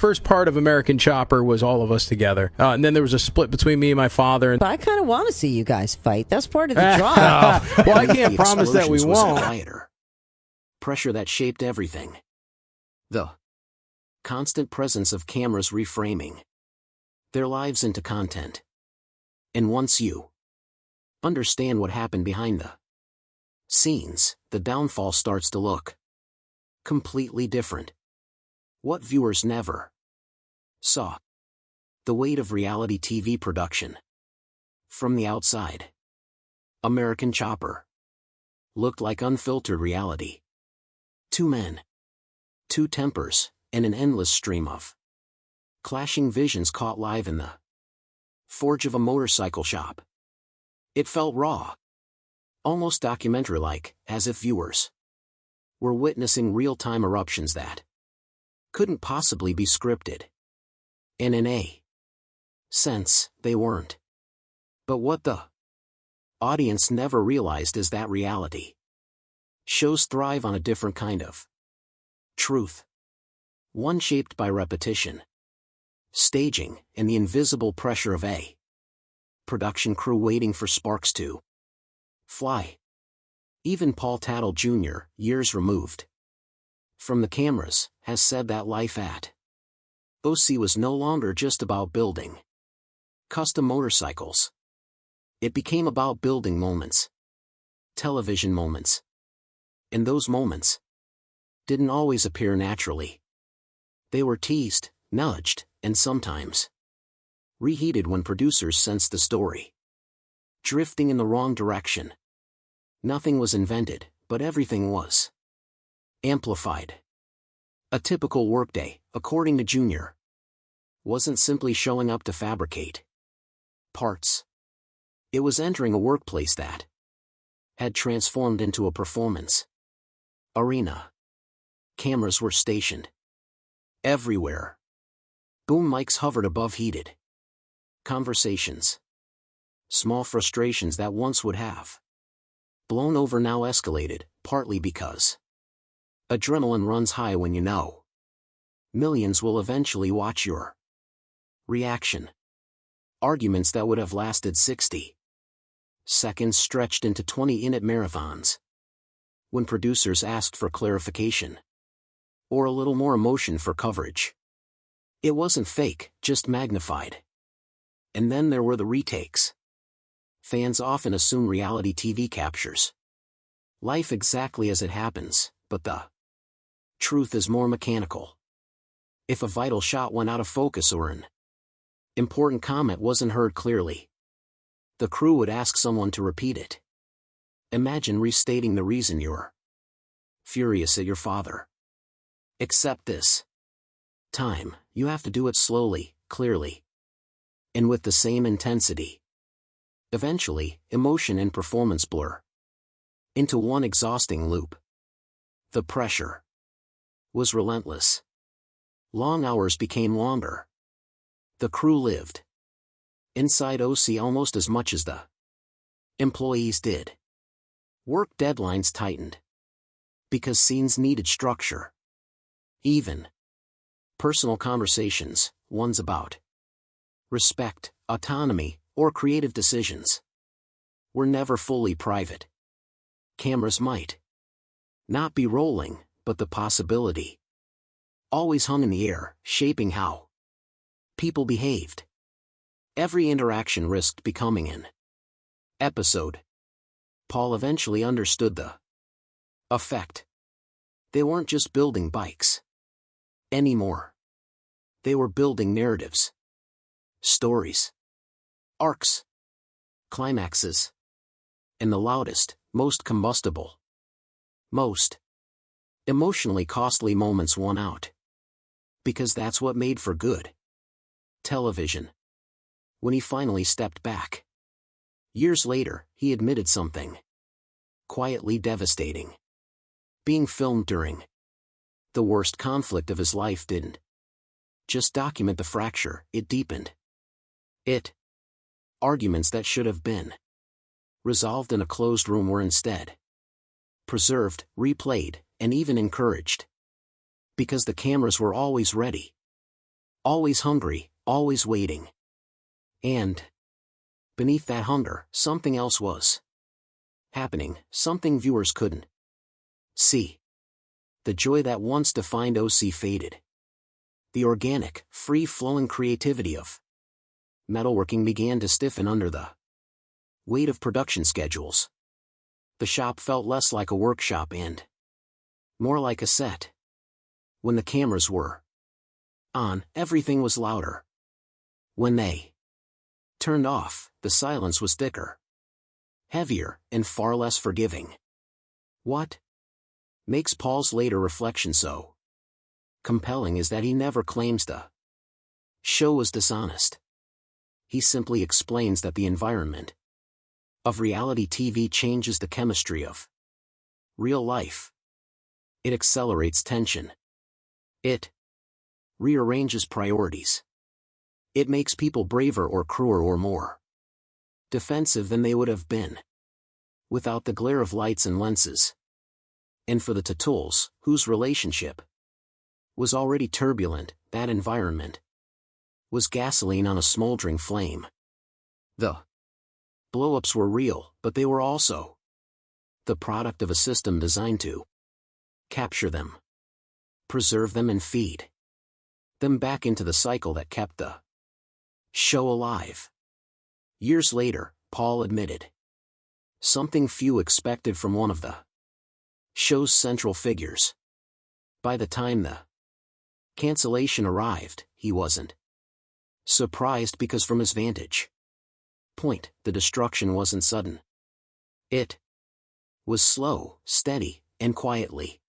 first part of American Chopper was all of us together. And then there was a split between me and my father. But I kind of want to see you guys fight. That's part of the drama. Well, I can't promise that we won't. Quieter. Pressure that shaped everything. The constant presence of cameras reframing their lives into content. And once you understand what happened behind the scenes, the downfall starts to look completely different. What viewers never saw. The weight of reality TV production. From the outside, American Chopper looked like unfiltered reality. Two men, two tempers, and an endless stream of clashing visions caught live in the forge of a motorcycle shop. It felt raw, almost documentary-like, as if viewers were witnessing real-time eruptions that couldn't possibly be scripted. And in a sense, they weren't. But what the audience never realized is that reality shows thrive on a different kind of truth. One shaped by repetition, staging, and the invisible pressure of a production crew waiting for sparks to fly. Even Teutul Jr., years removed from the cameras, has said that life at OC was no longer just about building custom motorcycles. It became about building moments. Television moments. And those moments didn't always appear naturally. They were teased, nudged, and sometimes reheated when producers sensed the story drifting in the wrong direction. Nothing was invented, but everything was amplified. A typical workday, according to Jr., wasn't simply showing up to fabricate parts. It was entering a workplace that had transformed into a performance arena. Cameras were stationed everywhere. Boom mics hovered above heated conversations. Small frustrations that once would have blown over now escalated, partly because adrenaline runs high when you know millions will eventually watch your reaction. Arguments that would have lasted 60 seconds stretched into 20-minute marathons. When producers asked for clarification or a little more emotion for coverage, it wasn't fake, just magnified. And then there were the retakes. Fans often assume reality TV captures life exactly as it happens, but the truth is more mechanical. If a vital shot went out of focus or an important comment wasn't heard clearly, the crew would ask someone to repeat it. Imagine restating the reason you're furious at your father. Except this time, you have to do it slowly, clearly, and with the same intensity. Eventually, emotion and performance blur into one exhausting loop. The pressure was relentless. Long hours became longer. The crew lived inside OC almost as much as the employees did. Work deadlines tightened because scenes needed structure. Even personal conversations, ones about respect, autonomy, or creative decisions, were never fully private. Cameras might not be rolling, but the possibility always hung in the air, shaping how people behaved. Every interaction risked becoming an episode. Paul eventually understood the effect. They weren't just building bikes anymore. They were building narratives, stories, arcs, climaxes, and the loudest, most combustible, most emotionally costly moments won out. Because that's what made for good television. When he finally stepped back, years later, he admitted something quietly devastating. Being filmed during the worst conflict of his life didn't just document the fracture, it deepened it. Arguments that should have been resolved in a closed room were instead preserved, replayed, and even encouraged. Because the cameras were always ready. Always hungry, always waiting. And beneath that hunger, something else was happening, something viewers couldn't see. The joy that once defined OC faded. The organic, free-flowing creativity of metalworking began to stiffen under the weight of production schedules. The shop felt less like a workshop and more like a set. When the cameras were on, everything was louder. When they turned off, the silence was thicker, heavier, and far less forgiving. What makes Paul's later reflection so compelling is that he never claims the show was dishonest. He simply explains that the environment of reality TV changes the chemistry of real life. It accelerates tension. It rearranges priorities. It makes people braver or crueler or more defensive than they would have been without the glare of lights and lenses. And for the Teutuls, whose relationship was already turbulent, that environment was gasoline on a smoldering flame. The blow-ups were real, but they were also the product of a system designed to capture them, preserve them, and feed them back into the cycle that kept the show alive. Years later, Paul admitted something few expected from one of the show's central figures. By the time the cancellation arrived, he wasn't surprised because from his vantage point, the destruction wasn't sudden. It was slow, steady, and quietly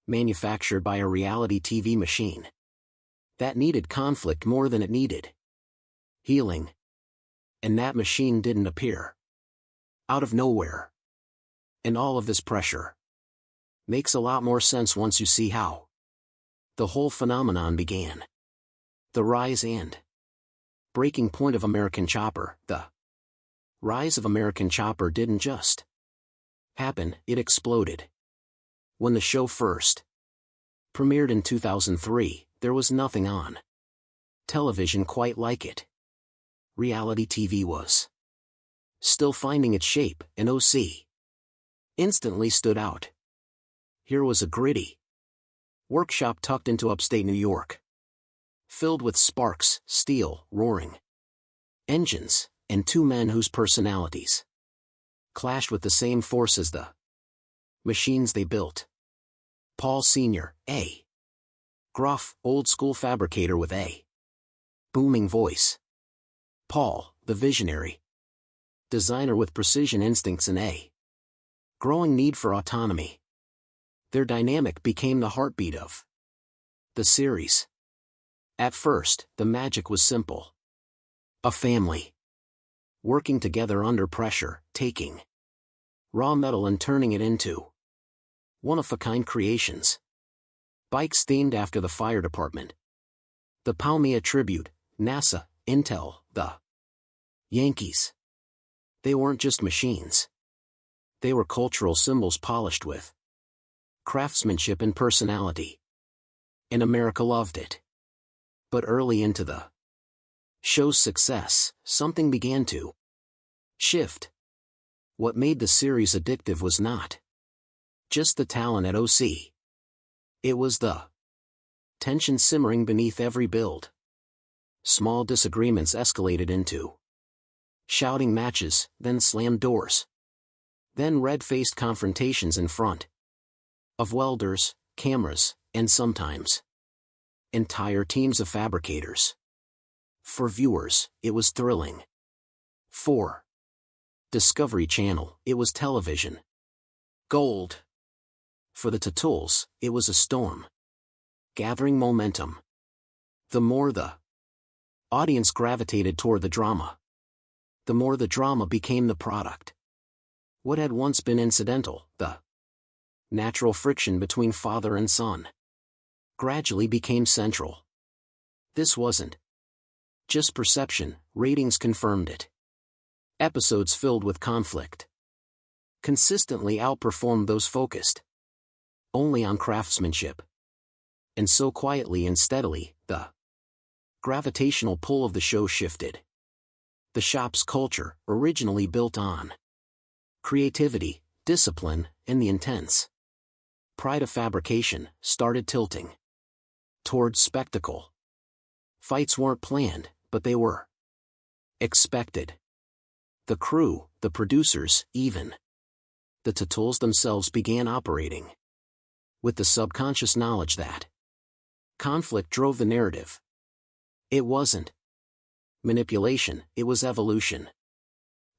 manufactured by a reality TV machine that needed conflict more than it needed healing. And that machine didn't appear out of nowhere. And all of this pressure makes a lot more sense once you see how the whole phenomenon began. The rise and breaking point of American Chopper. The rise of American Chopper didn't just happen, it exploded. When the show first premiered in 2003, there was nothing on television quite like it. Reality TV was still finding its shape, and OC instantly stood out. Here was a gritty workshop tucked into upstate New York, filled with sparks, steel, roaring engines, and two men whose personalities clashed with the same force as the machines they built. Paul Sr., a gruff, old-school fabricator with a booming voice. Paul, the visionary designer with precision instincts and a growing need for autonomy. Their dynamic became the heartbeat of the series. At first, the magic was simple. A family working together under pressure, taking raw metal and turning it into one-of-a-kind creations. Bikes themed after the fire department, the Palmia tribute, NASA, Intel, the Yankees. They weren't just machines. They were cultural symbols polished with craftsmanship and personality. And America loved it. But early into the show's success, something began to shift. What made the series addictive was not just the talent at OC. It was the tension simmering beneath every build. Small disagreements escalated into shouting matches, then slammed doors. Then red-faced confrontations in front of welders, cameras, and sometimes entire teams of fabricators. For viewers, it was thrilling. For Discovery Channel, it was television gold. For the Teutuls, it was a storm gathering momentum. The more the audience gravitated toward the drama, the more the drama became the product. What had once been incidental, the natural friction between father and son, gradually became central. This wasn't just perception, ratings confirmed it. Episodes filled with conflict consistently outperformed those focused only on craftsmanship. And so quietly and steadily, the Gravitational pull of the show shifted. The shop's culture, originally built on creativity, discipline, and the intense pride of fabrication, started tilting towards spectacle. Fights weren't planned, but they were expected. The crew, the producers, even the Teutuls themselves began operating with the subconscious knowledge that conflict drove the narrative. It wasn't manipulation, it was evolution.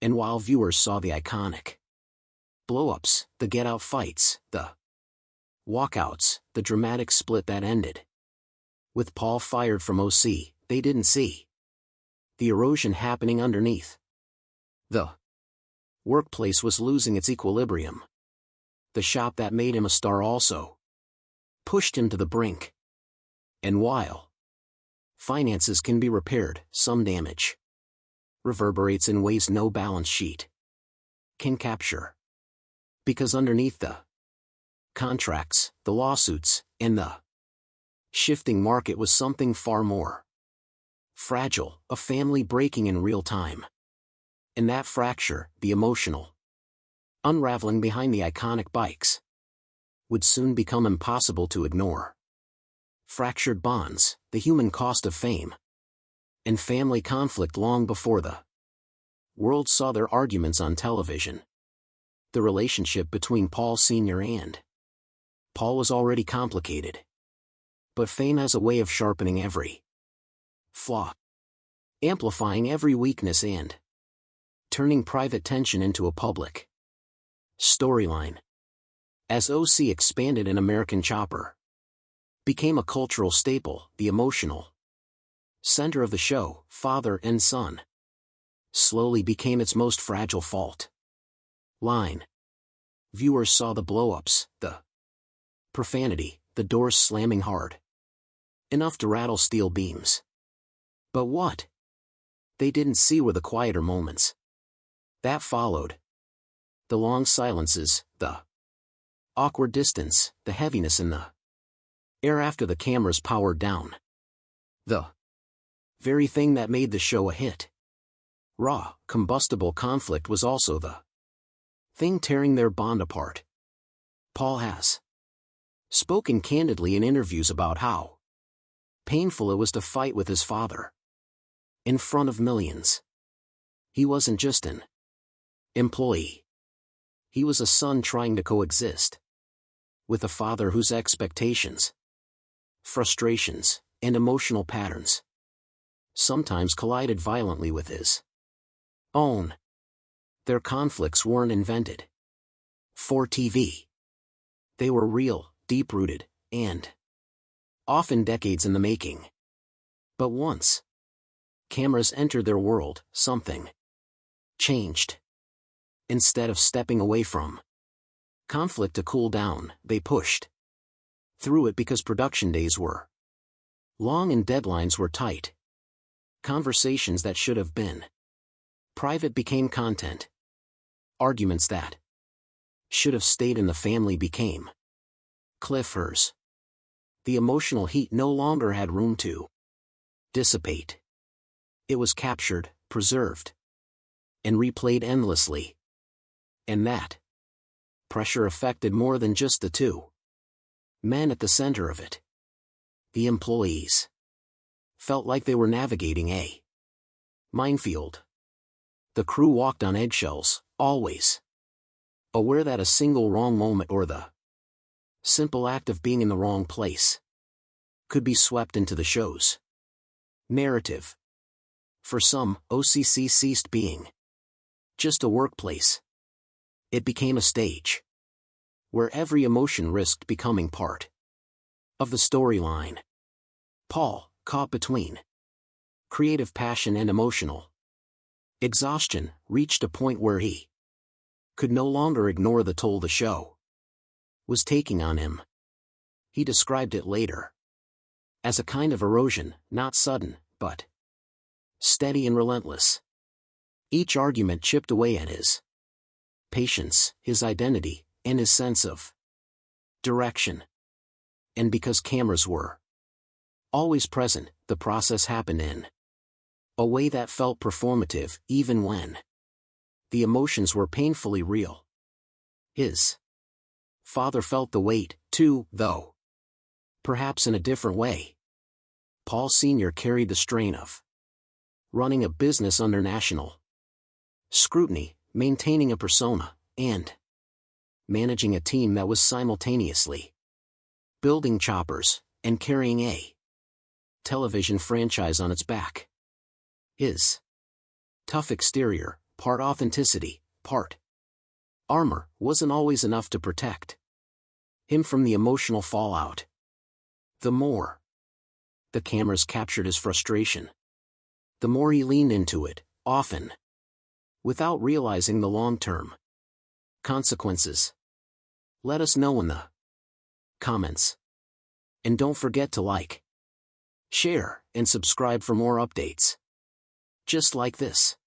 And while viewers saw the iconic blow-ups, the get-out fights, the walkouts, the dramatic split that ended with Paul fired from OC, they didn't see the erosion happening underneath. The workplace was losing its equilibrium. The shop that made him a star also pushed him to the brink. And while finances can be repaired, some damage reverberates in ways no balance sheet can capture. Because underneath the contracts, the lawsuits, and the shifting market was something far more fragile, a family breaking in real time. And that fracture, the emotional unraveling behind the iconic bikes, would soon become impossible to ignore. Fractured bonds, the human cost of fame, and family conflict long before the world saw their arguments on television. The relationship between Paul Sr. and Paul was already complicated. But fame has a way of sharpening every flaw, amplifying every weakness and turning private tension into a public storyline. As OC expanded in American Chopper became a cultural staple, the emotional center of the show, father and son, slowly became its most fragile fault line. Viewers saw the blow-ups, the profanity, the doors slamming hard enough to rattle steel beams. But what they didn't see were the quieter moments that followed. The long silences, the awkward distance, the heaviness in the air after the cameras powered down. The very thing that made the show a hit. Raw, combustible conflict was also the thing tearing their bond apart. Paul has spoken candidly in interviews about how painful it was to fight with his father in front of millions. He wasn't just an employee. He was a son trying to coexist with a father whose expectations, frustrations, and emotional patterns sometimes collided violently with his own. Their conflicts weren't invented for TV. They were real, deep-rooted, and often decades in the making. But once cameras entered their world, something changed. Instead of stepping away from conflict to cool down, they pushed through it because production days were long and deadlines were tight. Conversations that should have been private became content. Arguments that should have stayed in the family became cliffhangers. The emotional heat no longer had room to dissipate. It was captured, preserved, and replayed endlessly. And that pressure affected more than just the two men at the center of it. The employees felt like they were navigating a minefield. The crew walked on eggshells, always aware that a single wrong moment or the simple act of being in the wrong place could be swept into the show's narrative. For some, OCC ceased being just a workplace. It became a stage where every emotion risked becoming part of the storyline. Paul, caught between creative passion and emotional exhaustion, reached a point where he could no longer ignore the toll the show was taking on him. He described it later as a kind of erosion, not sudden, but steady and relentless. Each argument chipped away at his patience, his identity, and his sense of direction. And because cameras were Always present, the process happened in a way that felt performative, even when the emotions were painfully real. His father felt the weight, too, though perhaps in a different way. Paul Sr. carried the strain of running a business under national scrutiny, maintaining a persona, and managing a team that was simultaneously building choppers and carrying a television franchise on its back. His tough exterior, part authenticity, part armor, wasn't always enough to protect him from the emotional fallout. The more the cameras captured his frustration, the more he leaned into it, often without realizing the long-term consequences. Let us know in the comments. And don't forget to like, share, and subscribe for more updates just like this.